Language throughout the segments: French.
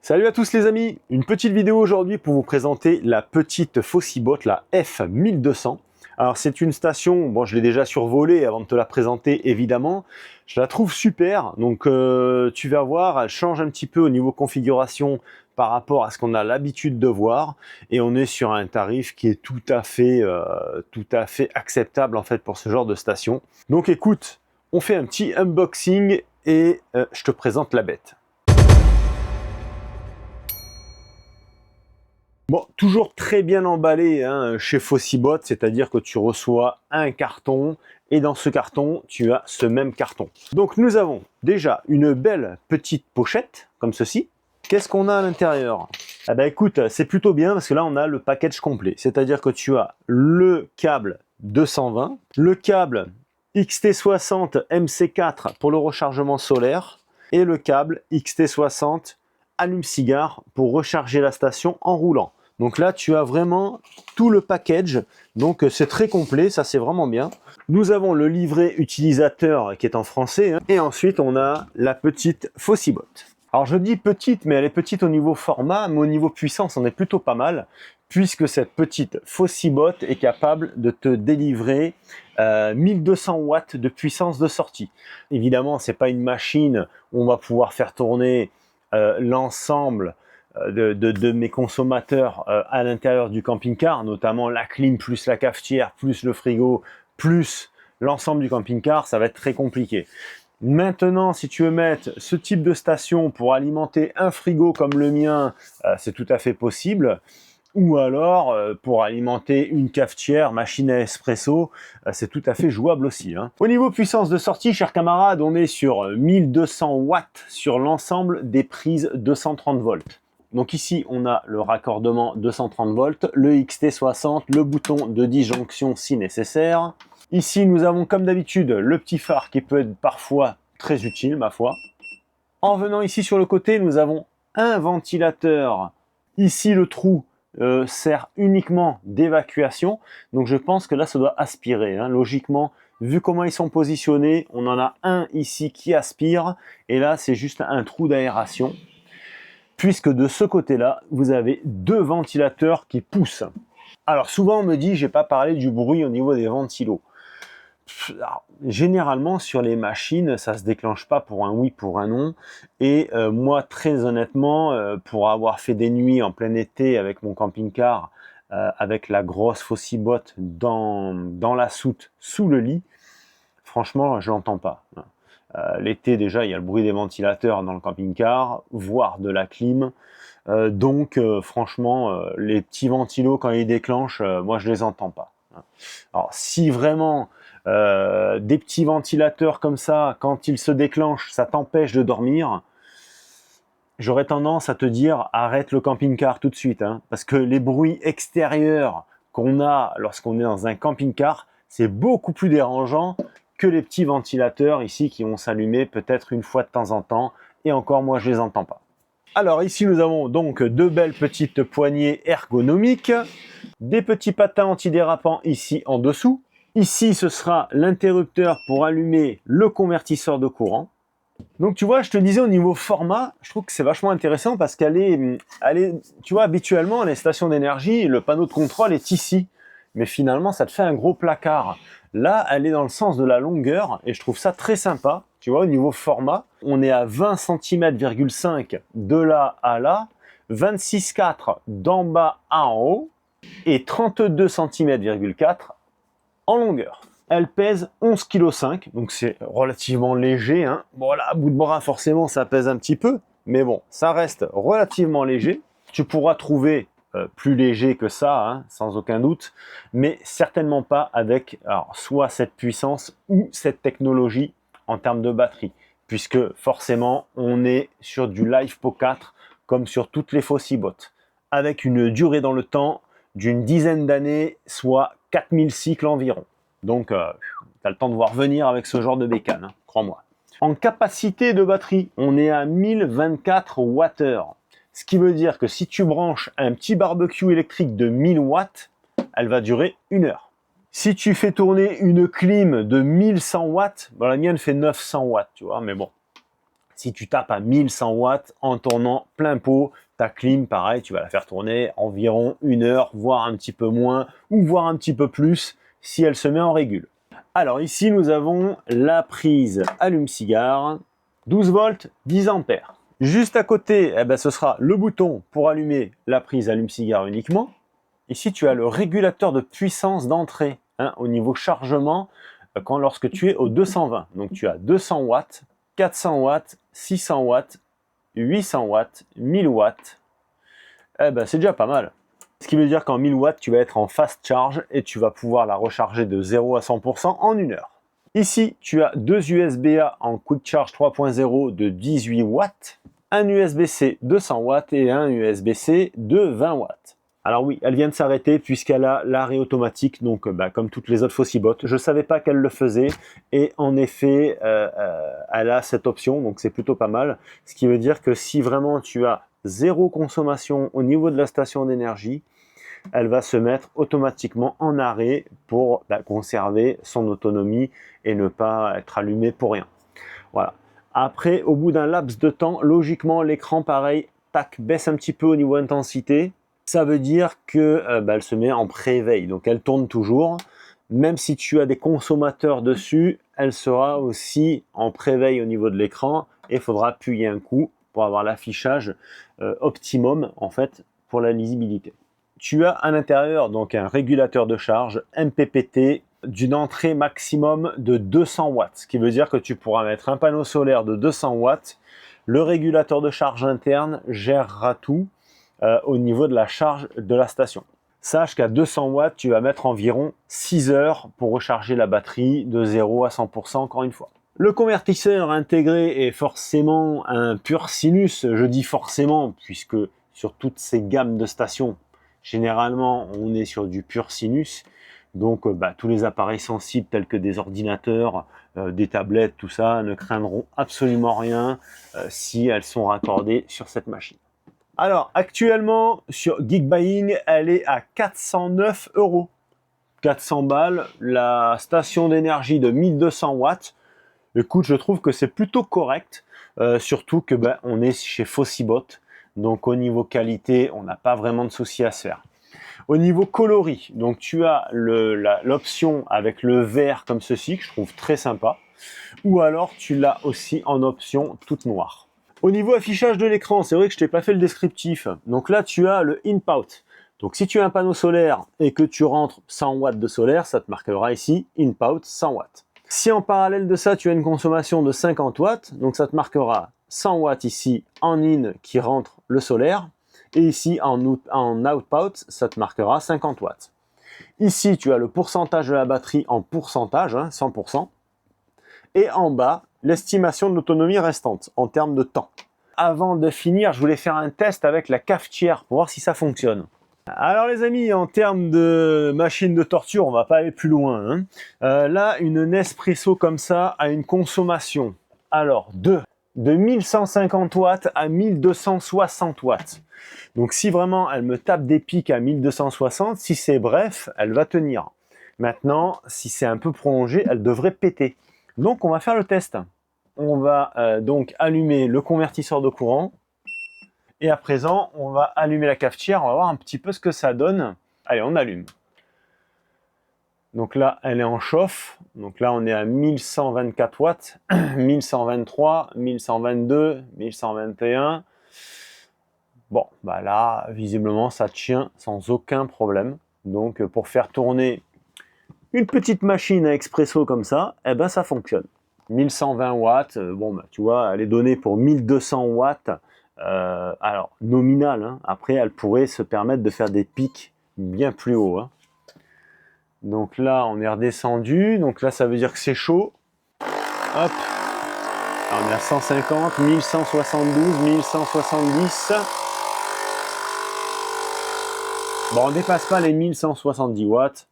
Salut à tous les amis, une petite vidéo aujourd'hui pour vous présenter la petite Fossibot, la F1200. Alors c'est une station, bon je l'ai déjà survolée avant de te la présenter évidemment, je la trouve super, donc tu vas voir, elle change un petit peu au niveau configuration par rapport à ce qu'on a l'habitude de voir et on est sur un tarif qui est tout à fait acceptable en fait pour ce genre de station. Donc écoute, on fait un petit unboxing et je te présente la bête. Bon, toujours très bien emballé hein, chez Fossibot, c'est-à-dire que tu reçois un carton et dans ce carton, tu as ce même carton. Donc nous avons déjà une belle petite pochette, comme ceci. Qu'est-ce qu'on a à l'intérieur? Ah ben écoute, c'est plutôt bien parce que là on a le package complet, c'est-à-dire que tu as le câble 220, le câble XT60 MC4 pour le rechargement solaire et le câble XT60 allume-cigare pour recharger la station en roulant. Donc là, tu as vraiment tout le package. Donc c'est très complet, ça c'est vraiment bien. Nous avons le livret utilisateur qui est en français. Hein, et ensuite, on a la petite Fossibot. Alors je dis petite, mais elle est petite au niveau format, mais au niveau puissance, on est plutôt pas mal. Puisque cette petite Fossibot est capable de te délivrer 1200 watts de puissance de sortie. Évidemment, c'est pas une machine où on va pouvoir faire tourner l'ensemble de mes consommateurs à l'intérieur du camping-car, notamment la clim plus la cafetière, plus le frigo, plus l'ensemble du camping-car, ça va être très compliqué. Maintenant, si tu veux mettre ce type de station pour alimenter un frigo comme le mien, c'est tout à fait possible. Ou alors, pour alimenter une cafetière, machine à espresso, c'est tout à fait jouable aussi. Hein. Au niveau puissance de sortie, chers camarades, on est sur 1200 watts sur l'ensemble des prises 230 volts. Donc ici, on a le raccordement 230 volts, le XT60, le bouton de disjonction si nécessaire. Ici, nous avons comme d'habitude le petit phare qui peut être parfois très utile, ma foi. En venant ici sur le côté, nous avons un ventilateur. Ici, le trou sert uniquement d'évacuation. Donc je pense que là, ça doit aspirer. Hein. Logiquement, vu comment ils sont positionnés, on en a un ici qui aspire. Et là, c'est juste un trou d'aération. Puisque de ce côté-là, vous avez deux ventilateurs qui poussent. Alors souvent on me dit, j'ai pas parlé du bruit au niveau des ventilos. Alors, généralement sur les machines, ça se déclenche pas pour un oui, pour un non. Et moi très honnêtement, pour avoir fait des nuits en plein été avec mon camping-car, avec la grosse Fossibot dans la soute, sous le lit, franchement je l'entends pas. L'été déjà, il y a le bruit des ventilateurs dans le camping-car, voire de la clim. Donc franchement, les petits ventilos, quand ils déclenchent, moi je les entends pas. Alors si vraiment des petits ventilateurs comme ça, quand ils se déclenchent, ça t'empêche de dormir, j'aurais tendance à te dire arrête le camping-car tout de suite. Hein, parce que les bruits extérieurs qu'on a lorsqu'on est dans un camping-car, c'est beaucoup plus dérangeant que les petits ventilateurs ici qui vont s'allumer peut-être une fois de temps en temps, et encore moi je les entends pas. Alors ici nous avons donc deux belles petites poignées ergonomiques, des petits patins antidérapants ici en dessous. Ici ce sera l'interrupteur pour allumer le convertisseur de courant. Donc tu vois, je te disais au niveau format, je trouve que c'est vachement intéressant parce qu'elle est, tu vois, habituellement les stations d'énergie, le panneau de contrôle est ici, mais finalement ça te fait un gros placard. Là, elle est dans le sens de la longueur et je trouve ça très sympa. Tu vois, au niveau format, on est à 20 cm,5 de là à là, 26,4 d'en bas à en haut et 32 cm,4 en longueur. Elle pèse 11,5 kg, donc c'est relativement léger. Hein. Bon là, à bout de bras, forcément, ça pèse un petit peu, mais bon, ça reste relativement léger. Tu pourras trouver plus léger que ça, hein, sans aucun doute, mais certainement pas avec alors, soit cette puissance ou cette technologie en termes de batterie, puisque forcément on est sur du LiFePO 4 comme sur toutes les Fossibot, avec une durée dans le temps d'une dizaine d'années, soit 4000 cycles environ. Donc tu as le temps de voir venir avec ce genre de bécane, hein, crois-moi. En capacité de batterie, on est à 1024 Wh. Ce qui veut dire que si tu branches un petit barbecue électrique de 1000 watts, elle va durer 1 heure. Si tu fais tourner une clim de 1100 watts, bon, la mienne fait 900 watts, tu vois, mais bon. Si tu tapes à 1100 watts en tournant plein pot, ta clim, pareil, tu vas la faire tourner environ 1 heure, voire un petit peu moins, ou voire un petit peu plus, si elle se met en régule. Alors ici, nous avons la prise allume-cigare, 12 volts, 10 ampères. Juste à côté, eh ben, ce sera le bouton pour allumer la prise allume-cigare uniquement. Ici, tu as le régulateur de puissance d'entrée au niveau chargement lorsque tu es au 220. Donc tu as 200 watts, 400 watts, 600 watts, 800 watts, 1000 watts. Eh ben, c'est déjà pas mal. Ce qui veut dire qu'en 1000 watts, tu vas être en fast charge et tu vas pouvoir la recharger de 0 à 100% en 1 heure. Ici, tu as deux USB-A en Quick Charge 3.0 de 18 watts, un USB-C de 100 watts et un USB-C de 20 watts. Alors oui, elle vient de s'arrêter puisqu'elle a l'arrêt automatique, donc comme toutes les autres Fossibot. Je ne savais pas qu'elle le faisait et en effet, elle a cette option, donc c'est plutôt pas mal. Ce qui veut dire que si vraiment tu as zéro consommation au niveau de la station d'énergie, elle va se mettre automatiquement en arrêt pour conserver son autonomie et ne pas être allumée pour rien. Voilà. Après, au bout d'un laps de temps, logiquement, l'écran, pareil, tac, baisse un petit peu au niveau intensité. Ça veut dire que elle se met en pré-éveil, donc elle tourne toujours. Même si tu as des consommateurs dessus, elle sera aussi en pré-éveil au niveau de l'écran et il faudra appuyer un coup pour avoir l'affichage optimum en fait pour la lisibilité. Tu as à l'intérieur donc un régulateur de charge MPPT d'une entrée maximum de 200 watts, ce qui veut dire que tu pourras mettre un panneau solaire de 200 watts. Le régulateur de charge interne gérera tout au niveau de la charge de la station. Sache qu'à 200 watts, tu vas mettre environ 6 heures pour recharger la batterie de 0 à 100% encore une fois. Le convertisseur intégré est forcément un pur sinus. Je dis forcément puisque sur toutes ces gammes de stations, généralement on est sur du pur sinus. Donc tous les appareils sensibles tels que des ordinateurs, des tablettes, tout ça, ne craindront absolument rien si elles sont raccordées sur cette machine. Alors actuellement sur Geekbuying, elle est à 409 €. 400 balles, la station d'énergie de 1200 watts. Écoute, je trouve que c'est plutôt correct, surtout que on est chez Fossibot, donc au niveau qualité, on n'a pas vraiment de souci à se faire. Au niveau coloris, donc tu as l'option avec le vert comme ceci, que je trouve très sympa, ou alors tu l'as aussi en option toute noire. Au niveau affichage de l'écran, c'est vrai que je t'ai pas fait le descriptif, donc là tu as le in-out. Donc si tu as un panneau solaire et que tu rentres 100 watts de solaire, ça te marquera ici in-out 100 watts. Si en parallèle de ça tu as une consommation de 50 watts, donc ça te marquera 100 watts ici en in qui rentre le solaire, et ici en out-out, ça te marquera 50 watts. Ici, tu as le pourcentage de la batterie en pourcentage, 100%. Et en bas, l'estimation de l'autonomie restante en termes de temps. Avant de finir, je voulais faire un test avec la cafetière pour voir si ça fonctionne. Alors les amis, en termes de machine de torture, on va pas aller plus loin. Là, une Nespresso comme ça a une consommation de 1150 watts à 1260 watts. Donc si vraiment elle me tape des pics à 1260, si c'est bref, elle va tenir. Maintenant, si c'est un peu prolongé, elle devrait péter. Donc on va faire le test. On va donc allumer le convertisseur de courant. Et à présent, on va allumer la cafetière. On va voir un petit peu ce que ça donne. Allez, on allume. Donc là, elle est en chauffe. Donc là, on est à 1124 watts, 1123, 1122, 1121. Bon, là, visiblement, ça tient sans aucun problème. Donc, pour faire tourner une petite machine à expresso comme ça, ça fonctionne. 1120 watts, tu vois, elle est donnée pour 1200 watts. Alors, nominal, après, elle pourrait se permettre de faire des pics bien plus hauts. Donc là, on est redescendu. Donc là, ça veut dire que c'est chaud. Hop. Alors, on est à 150, 1172, 1170. Bon, on dépasse pas les 1170 watts.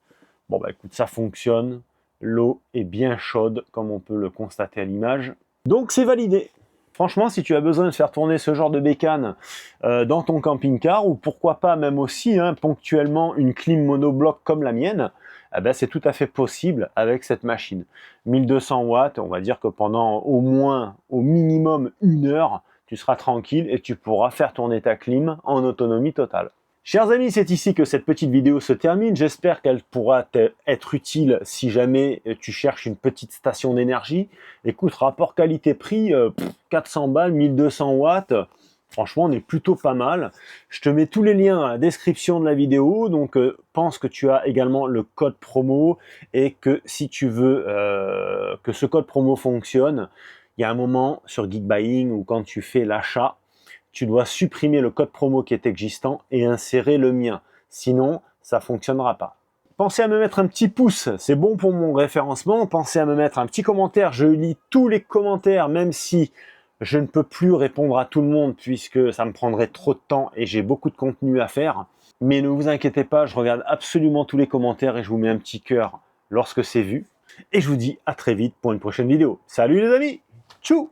Bon, écoute, ça fonctionne. L'eau est bien chaude, comme on peut le constater à l'image. Donc, c'est validé. Franchement, si tu as besoin de faire tourner ce genre de bécane dans ton camping-car, ou pourquoi pas même aussi ponctuellement une clim monobloc comme la mienne, eh ben, c'est tout à fait possible avec cette machine. 1200 watts, on va dire que pendant au minimum 1 heure, tu seras tranquille et tu pourras faire tourner ta clim en autonomie totale. Chers amis, c'est ici que cette petite vidéo se termine. J'espère qu'elle pourra être utile si jamais tu cherches une petite station d'énergie. Écoute, rapport qualité-prix, 400 balles, 1200 watts, franchement, on est plutôt pas mal. Je te mets tous les liens dans la description de la vidéo, donc pense que tu as également le code promo et que si tu veux que ce code promo fonctionne, il y a un moment sur Geekbuying où quand tu fais l'achat, tu dois supprimer le code promo qui est existant et insérer le mien. Sinon, ça ne fonctionnera pas. Pensez à me mettre un petit pouce, c'est bon pour mon référencement. Pensez à me mettre un petit commentaire, je lis tous les commentaires, même si je ne peux plus répondre à tout le monde puisque ça me prendrait trop de temps et j'ai beaucoup de contenu à faire. Mais ne vous inquiétez pas, je regarde absolument tous les commentaires et je vous mets un petit cœur lorsque c'est vu. Et je vous dis à très vite pour une prochaine vidéo. Salut les amis, tchou!